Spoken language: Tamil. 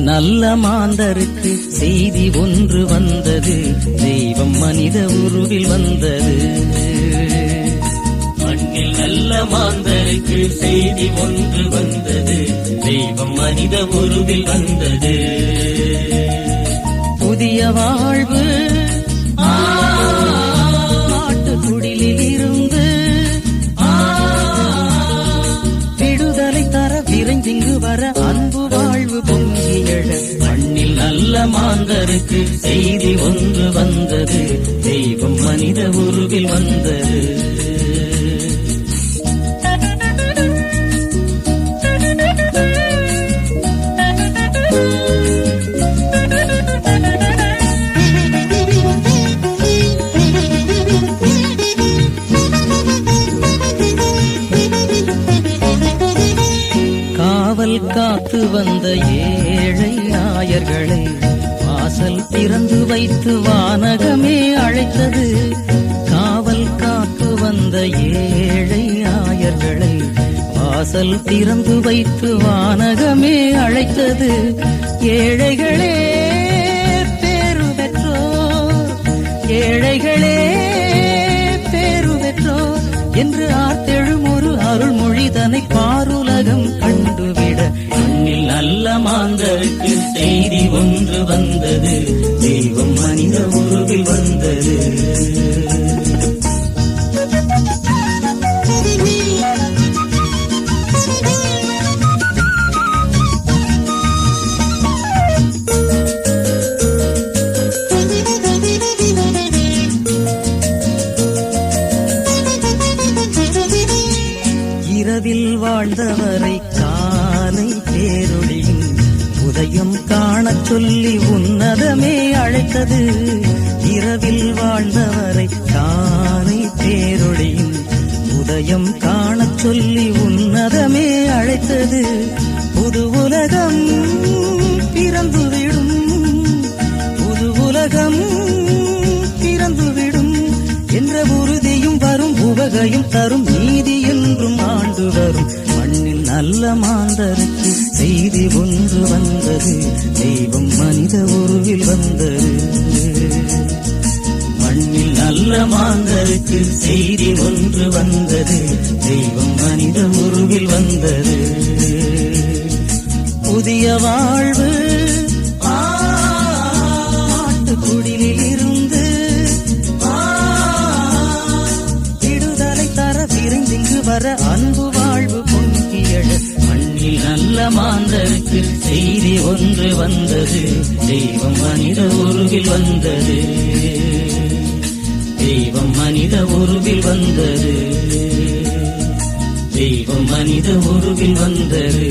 நல்ல மாந்தருக்கு செய்தி ஒன்று வந்தது, தெய்வம் மனித உருவில் வந்தது. மண்ணில் நல்ல மாந்தருக்கு செய்தி ஒன்று வந்தது, தெய்வம் மனித உருவில் வந்தது. புதிய வாழ்வு நாட்டுக்குடிலில் இருந்து விடுதலை தர விரைந்திங்கு வர அன்பு வாழ்வு பொங்கியழ. மண்ணில் நல்ல மாந்தருக்கு செய்தி ஒன்று வந்தது, தெய்வம் மனித உருவில் வந்தது. காத்து வந்த ஏழை நாயர்களை வாசல் திறந்து வைத்து வானகமே அழைத்தது. காவல் காத்து வந்த ஏழை நாயர்களை வாசல் திறந்து வைத்து வானகமே அழைத்தது. ஏழைகளே பேரு பெற்றோர், ஏழைகளே பேரு பெற்றோர் என்று ஆர்த்தெழும் ஒரு அருள்மொழி தன்னை பாருலகம் கண்டுவிட. மண்ணில் நல்ல மாந்தருக்கு செய்தி ஒன்று வந்தது, தெய்வம் மனித உருவில் வந்தது. இரவில் வாழ்ந்தவரை காலை பேரொளியின் உதயம் காணச் சொல்லி உன்னதமே அழைத்தது. இரவில் வாழ்ந்தவரை காலை பேரொளியின் உதயம் காணச் சொல்லி உன்னதமே அழைத்தது. புது உலகம் பிறந்துவிடும், புது உலகம் பிறந்துவிடும் என்ற உறுதியும் வரும், உவகையும் தரும், நீதி என்றும் ஆண்டு வரும். மண்ணில் நல்ல மாந்தருக்கு செய்தி ஒன்று வந்தது, தெய்வம் மனித உருவில் வந்தது. மண்ணில் நல்ல மாந்தருக்கு செய்தி ஒன்று வந்தது, தெய்வம் மனித உருவில் வந்தது. புதிய வாழ்வு நாட்டுக்குடிலில் இருந்து விடுதலை தர விரைந்திங்கு வர அன்பு வாழ்வு பொங்கியழ. மண்ணில் நல்ல மாந்தருக்கு செய்தி ஒன்று வந்தது, தெய்வம் மனித உருவில் வந்தது. தெய்வம் மனித உருவில் வந்தது, தெய்வம் மனித உருவில் வந்தது.